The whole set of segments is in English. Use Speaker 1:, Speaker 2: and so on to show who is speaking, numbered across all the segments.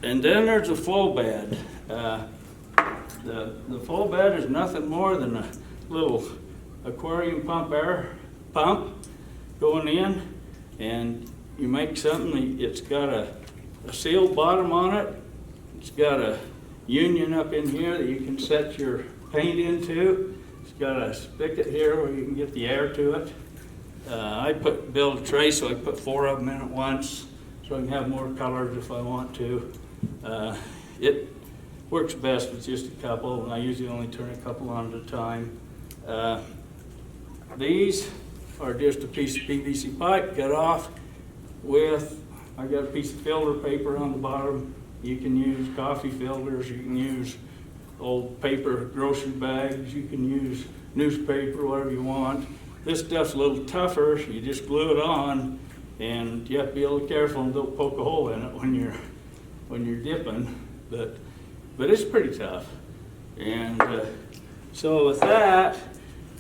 Speaker 1: And then there's a flow bed. The flow bed is nothing more than a little aquarium pump going in, and you make something. It's got a sealed bottom on it. It's got a union up in here that you can set your paint into. It's got a spigot here where you can get the air to it. I build a tray so I put 4 of them in at once, so I can have more colors if I want to. It works best with just a couple, and I usually only turn a couple on at a time. These are just a piece of PVC pipe cut off with, I got a piece of filter paper on the bottom. You can use coffee filters, you can use old paper grocery bags, you can use newspaper, whatever you want. This stuff's a little tougher, so you just glue it on, and you have to be a little careful and don't poke a hole in it when you're dipping, but it's pretty tough. And so with that,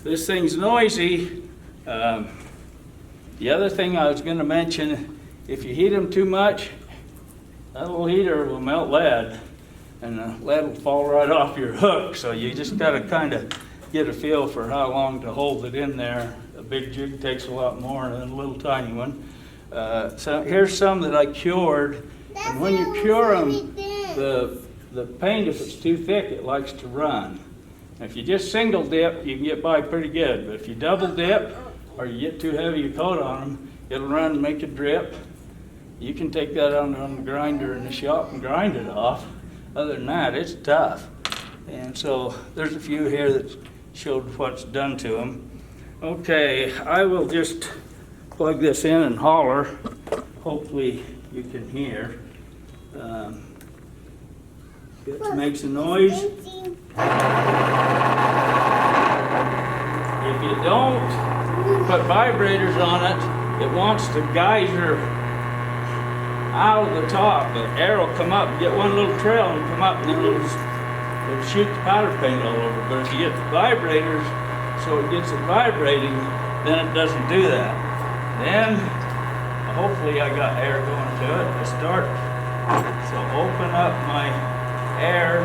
Speaker 1: this thing's noisy. The other thing I was going to mention, if you heat them too much, that little heater will melt lead, and the lead will fall right off your hook. So you just got to kind of get a feel for how long to hold it in there. A big jig takes a lot more than a little tiny one. So here's some that I cured. And when you cure them, the paint, if it's too thick, it likes to run. If you just single dip, you can get by pretty good. But if you double dip, or you get too heavy a coat on them, it'll run and make it drip. You can take that on the grinder in the shop and grind it off. Other than that, it's tough. And so there's a few here that showed what's done to them. Okay, I will just plug this in and holler. Hopefully you can hear. It makes a noise. If you don't put vibrators on it, it wants to geyser out of the top. The air will come up, get one little trail and come up, and then it'll shoot the powder paint all over. But if you get the vibrators, so it gets it vibrating, then it doesn't do that. Then, hopefully I got air going to it to start. So open up my air.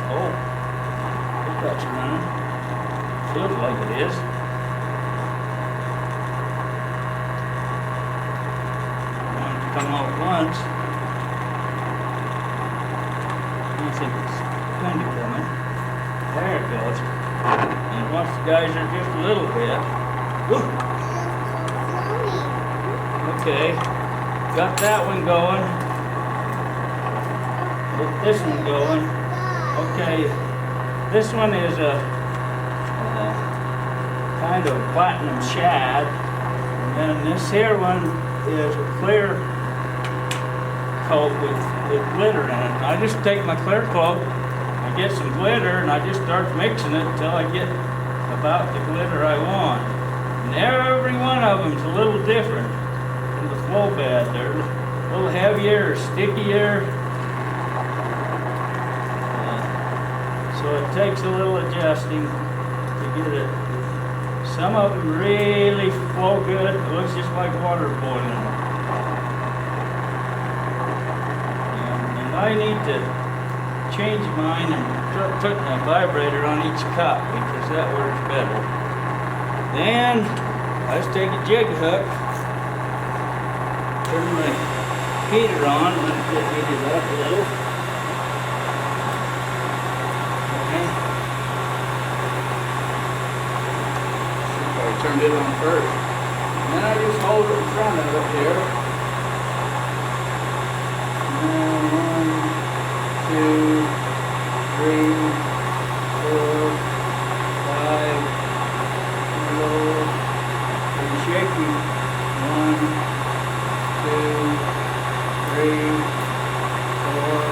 Speaker 1: Oh, if that's running. Feels like it is. I want it to come all at once. I think it's kind of coming. There it goes. And once the geyser just a little bit. Woo. Okay, got that one going. Get this one going. Okay, this one is a kind of platinum shad, and then this here one is a clear coat with glitter in it. And I just take my clear coat, I get some glitter, and I just start mixing it until I get about the glitter I want. And every one of them is a little different from the flow bed. They're a little heavier or stickier. So it takes a little adjusting to get it. Some of them really flow good. It looks just like water boiling. And I need to change mine and put a vibrator on each cup because that works better. Then I just take a jig hook, turn my heater on, let it get heated up a little. Turned it on first. And then I just hold it in front of it here. And 1, 2, 3, 4, 5. Low and shaky. 1, 2, 3, 4,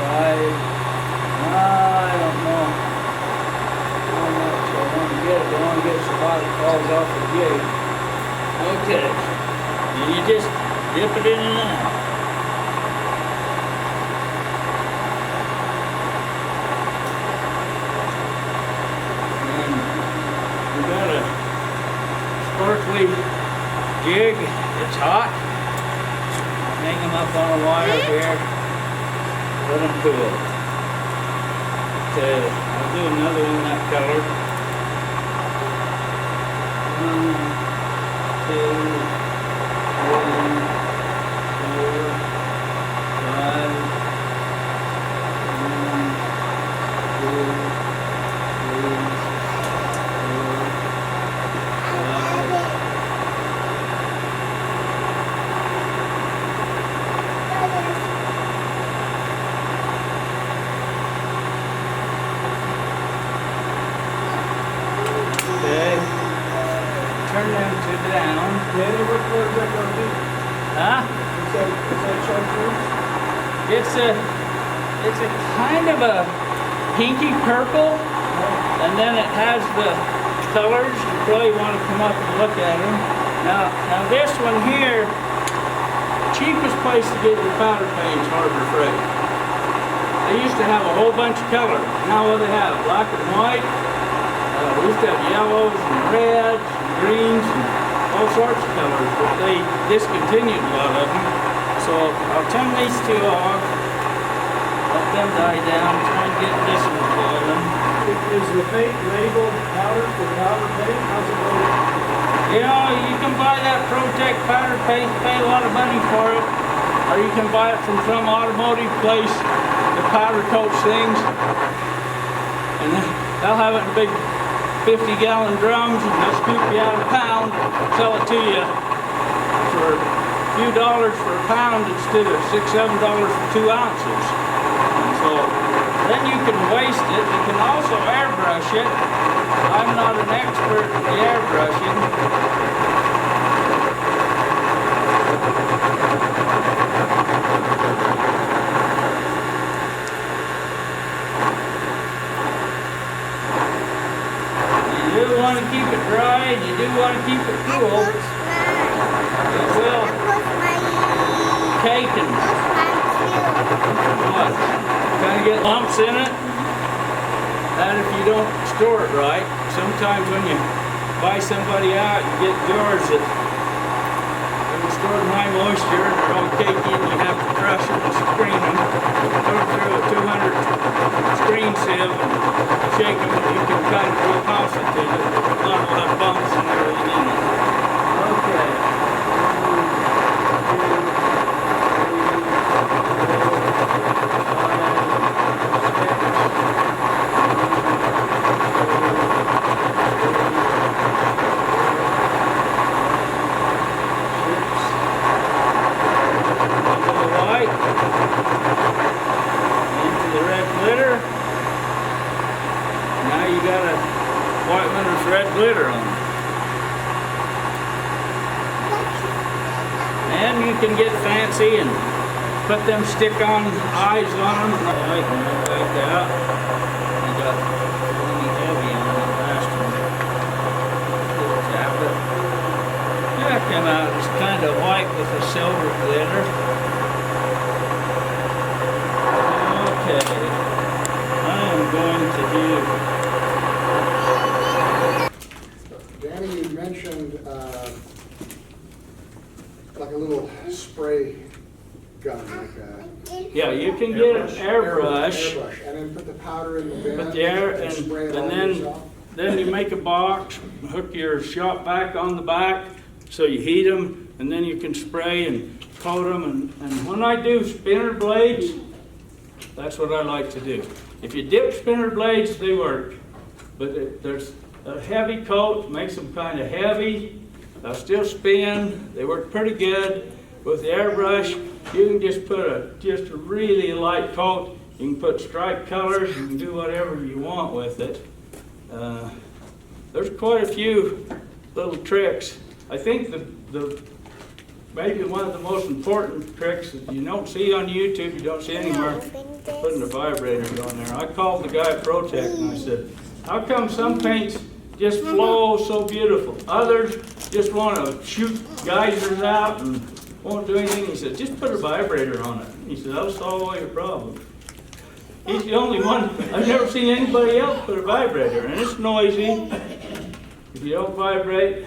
Speaker 1: 5. I don't know. I want to get somebody falls off the jig. Okay. And you just dip it in and out. And we got a sparkly jig. It's hot. Hang them up on a wire here. Let them cool. Okay, I'll do another one that color. 1, 2, 3, 4, 5. 1, 2, 3, 4, 5. Okay. Turn them to down.
Speaker 2: Danny, what color is that gonna be?
Speaker 1: Huh?
Speaker 2: Is that chartreuse?
Speaker 1: It's a kind of a pinky purple, and then it has the colors. You probably want to come up and look at them. Now this one here, cheapest place to get your powder paint is Harbor Freight. They used to have a whole bunch of color. Now what do they have? Black and white. We used to have yellows and reds and greens and all sorts of colors, but they discontinued a lot of them. So I'll turn these two off, let them die down, try and get this one boiling.
Speaker 2: Is the paint labeled powder for powder paint? How's it going?
Speaker 1: You know, you can buy that Protect powder paint, pay a lot of money for it, or you can buy it from some automotive place that powder coats things, and they'll have it in big 50-gallon drums, and they'll scoop you out a pound, sell it to you for a few dollars for a pound instead of $6, $7 for 2 ounces. And so then you can waste it. You can also airbrush it. I'm not an expert in the airbrushing. You do want to keep it dry, and you do want to keep it cool. It will cake and what? Kind of get lumps in it. That if you don't store it right. Sometimes when you buy somebody out, you get jars that are stored in high moisture, and they're all cakey, and you have to crush them and screen them. Put them through a 200 screen sieve and shake them, and you can kind of reconstitute it. A lot of bumps and everything in it. Okay. 1, 2, 3, 4, 5, 6. Into the red glitter. Now you got a white winner's red glitter on it. And you can get fancy and put them stick-on eyes on them. Right, back out. I got plenty heavy on that last one. Little tablet. That came out as kind of white with a silver glitter. Okay. I am going to do...
Speaker 2: Danny, you mentioned like a little spray gun, like a
Speaker 1: Yeah, you can get an airbrush.
Speaker 2: airbrush, and then put the powder in the bin.
Speaker 1: Put the air
Speaker 2: and spray it
Speaker 1: and
Speaker 2: on
Speaker 1: then
Speaker 2: yourself.
Speaker 1: Then you make a box, hook your shop vac on the back, so you heat them, and then you can spray and coat them. And when I do spinner blades, that's what I like to do. If you dip spinner blades, they work. But there's a heavy coat, makes them kind of heavy. They'll still spin. They work pretty good. With the airbrush, you can just put a really light coat. You can put striped colors. You can do whatever you want with it. There's quite a few little tricks. I think maybe one of the most important tricks that you don't see on YouTube, you don't see anywhere, putting the vibrators on there. I called the guy at Protect and I said, how come some paints just flow so beautiful? Others just want to shoot geysers out and won't do anything. He said, just put a vibrator on it. He said, that'll solve all your problems. He's the only one. I've never seen anybody else put a vibrator, and it's noisy. If you don't vibrate,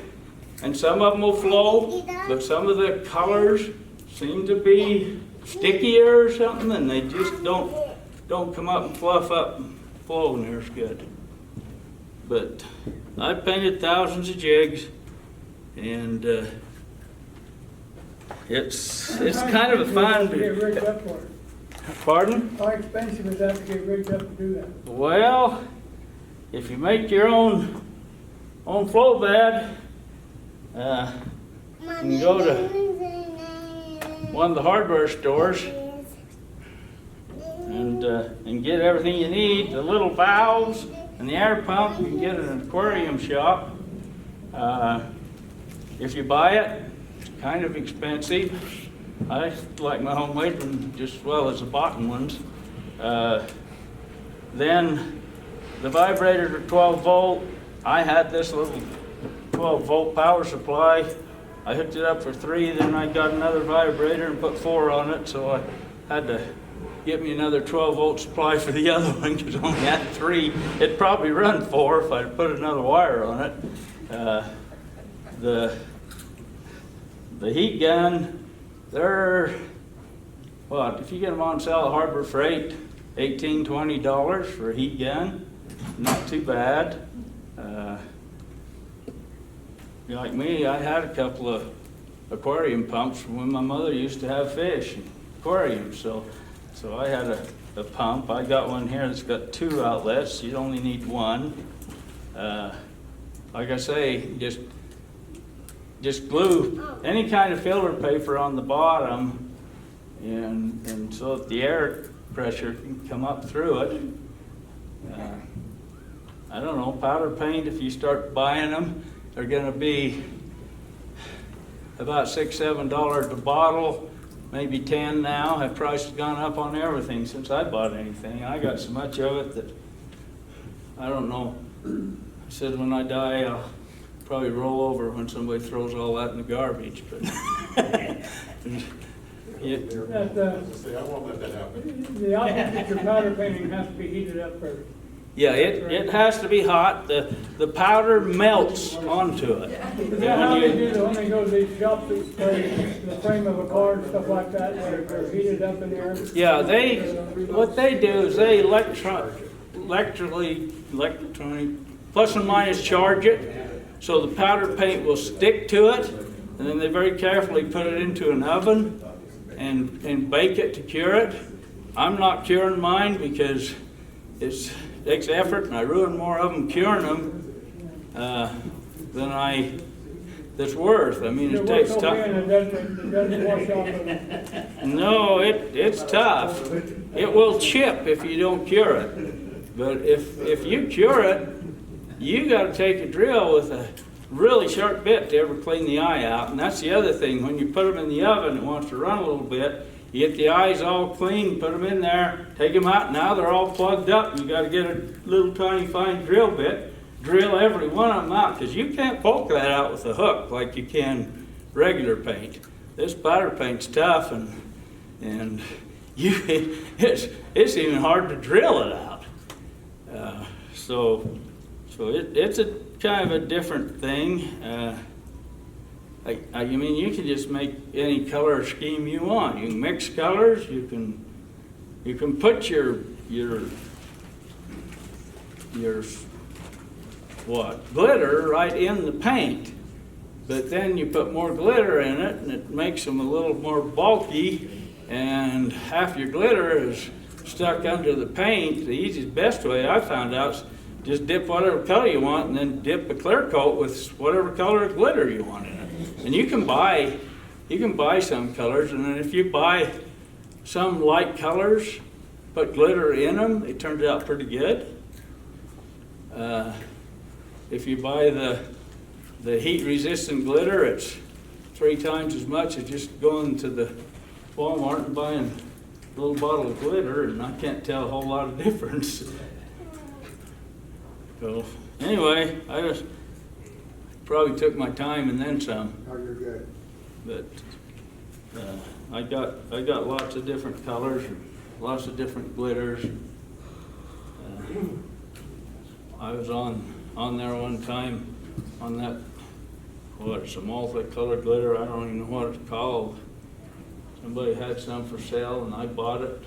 Speaker 1: and some of them will flow, but some of the colors seem to be stickier or something, and they just don't come up and fluff up and flow near as good. But I've painted thousands of jigs, and it's kind of a fun.
Speaker 3: Get rigged up for it.
Speaker 1: Pardon?
Speaker 3: How expensive is that to get rigged up to do that?
Speaker 1: Well, if you make your own flow bed, you can go to one of the hardware stores and get everything you need. The little valves and the air pump you can get in an aquarium shop. If you buy it, it's kind of expensive. I like my homemade one just as well as the bottom ones. Then the vibrators are 12 volt. I had this little 12 volt power supply. I hooked it up for 3, then I got another vibrator and put 4 on it, so I had to get me another 12 volt supply for the other one because I only had 3. It'd probably run 4 if I put another wire on it. The heat gun, they're, what, if you get them on sale at Harbor Freight, $18, $20 for a heat gun, not too bad. Like me, I had a couple of aquarium pumps from when my mother used to have fish in aquariums, so I had a pump. I got one here that's got 2 outlets. You only need 1. Like I say, just glue any kind of filter paper on the bottom, and so that the air pressure can come up through it. I don't know, powder paint, if you start buying them, they're going to be about $6, $7 a bottle, maybe 10 now. The price has gone up on everything since I bought anything. I got so much of it that I don't know. I said when I die, I'll probably roll over when somebody throws all that in the garbage. But
Speaker 3: I won't let that happen. The object that your powder painting has to be heated up first.
Speaker 1: yeah, it has to be hot. The powder melts onto it.
Speaker 3: Is that how they do when they go to these shops that spray the frame of a car and stuff like that, they're heated up in there?
Speaker 1: Yeah, what they do is they electronic plus and minus charge it, so the powder paint will stick to it, and then they very carefully put it into an oven and bake it to cure it. I'm not curing mine because it takes effort, and I ruin more of them curing them than that's worth. I mean, it takes time. No, it's tough. It will chip if you don't cure it. But if you cure it, you got to take a drill with a really sharp bit to ever clean the eye out. And that's the other thing. When you put them in the oven, it wants to run a little bit. You get the eyes all clean, put them in there, take them out. Now they're all plugged up. You got to get a little tiny fine drill bit, drill every one of them out, because you can't poke that out with a hook like you can regular paint. This powder paint's tough, and it's even hard to drill it out. So it's a kind of a different thing. I mean, you can just make any color scheme you want. You can mix colors. You can put your glitter right in the paint, but then you put more glitter in it, and it makes them a little more bulky. And half your glitter is stuck under the paint. The easiest, best way I found out is just dip whatever color you want, and then dip a clear coat with whatever color of glitter you want in it. And you can buy some colors, and then if you buy some light colors, put glitter in them, it turns out pretty good. If you buy the heat-resistant glitter, it's 3 times as much as just going to the Walmart and buying a little bottle of glitter, and I can't tell a whole lot of difference. So anyway, I just probably took my time and then some.
Speaker 2: Oh, you're good.
Speaker 1: But I got lots of different colors, and lots of different glitters. I was on there one time on that it's a multicolored glitter, I don't even know what it's called. Somebody had some for sale and I bought it.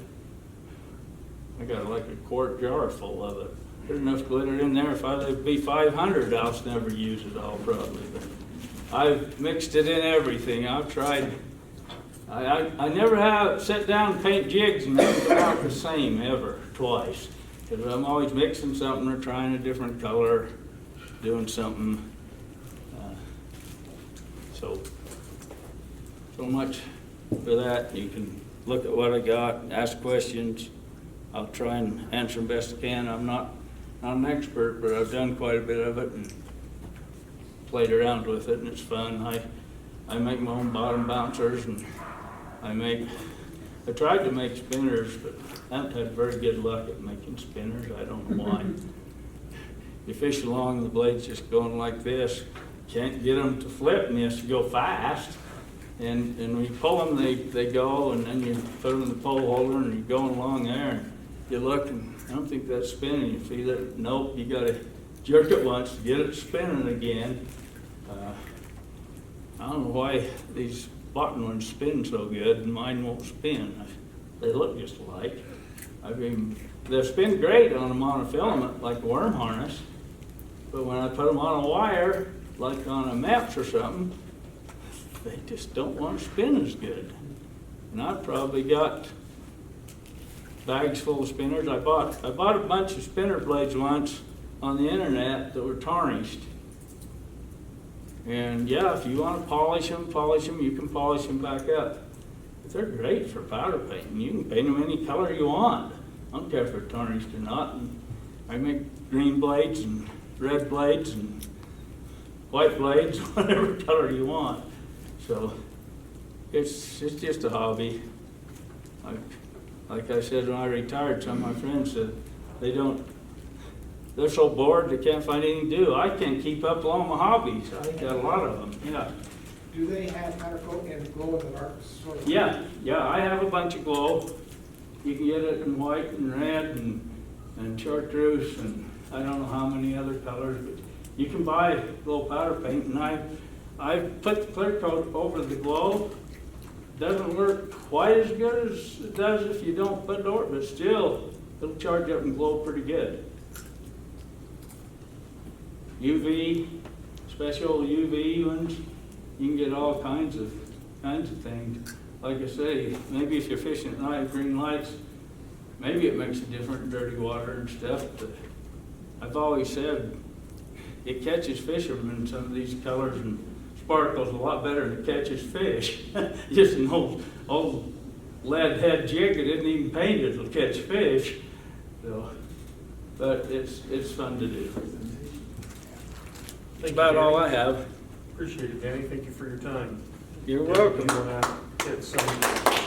Speaker 1: I got like a quart jar full of it. There's enough glitter in there, if I'd be 500, I'll never use it all probably. But I've mixed it in everything, I've tried. I never have sat down and paint jigs and never come out the same ever, twice. Because I'm always mixing something or trying a different color, doing something. So much for that. You can look at what I got, ask questions. I'll try and answer them best I can. I'm not an expert, but I've done quite a bit of it and played around with it, and it's fun. I make my own bottom bouncers, and I tried to make spinners, but I haven't had very good luck at making spinners. I don't know why. You fish along, the blade's just going like this. Can't get them to flip, and you have to go fast. And when you pull them, they go, and then you put them in the pole holder, and you're going along there, and you look, and I don't think that's spinning. You feel it? Nope, you gotta jerk it once to get it spinning again. I don't know why these bottom ones spin so good, and mine won't spin. They look just alike. I mean, they spin great on a monofilament, like a worm harness, but when I put them on a wire, like on a Meps or something, they just don't want to spin as good. And I've probably got bags full of spinners. I bought a bunch of spinner blades once on the internet that were tarnished. And yeah, if you want to polish them, you can polish them back up. But they're great for powder painting. You can paint them any color you want. I don't care if they're tarnished or not. And I make green blades and red blades and white blades, whatever color you want. So it's just a hobby. Like I said when I retired, some of my friends said they're so bored they can't find anything to do. I can't keep up with all my hobbies. I got a lot of them, yeah.
Speaker 4: Do they have powder coat and glow in the dark sort of?
Speaker 1: Yeah, I have a bunch of glow. You can get it in white and red and chartreuse and I don't know how many other colors, but you can buy glow powder paint, and I put the clear coat over the glow. Doesn't work quite as good as it does if you don't put it over, but still it'll charge up and glow pretty good. UV, special UV ones, you can get all kinds of things. Like I say, maybe if you're fishing at night, green lights, maybe it makes a difference in dirty water and stuff, but I've always said it catches fishermen, some of these colors and sparkles a lot better than it catches fish. Just an old lead head jig that isn't even painted will catch fish. So, but it's fun to do. That's about all I have.
Speaker 5: Appreciate it, Danny. Thank you for your time.
Speaker 1: You're welcome.
Speaker 5: You want to get some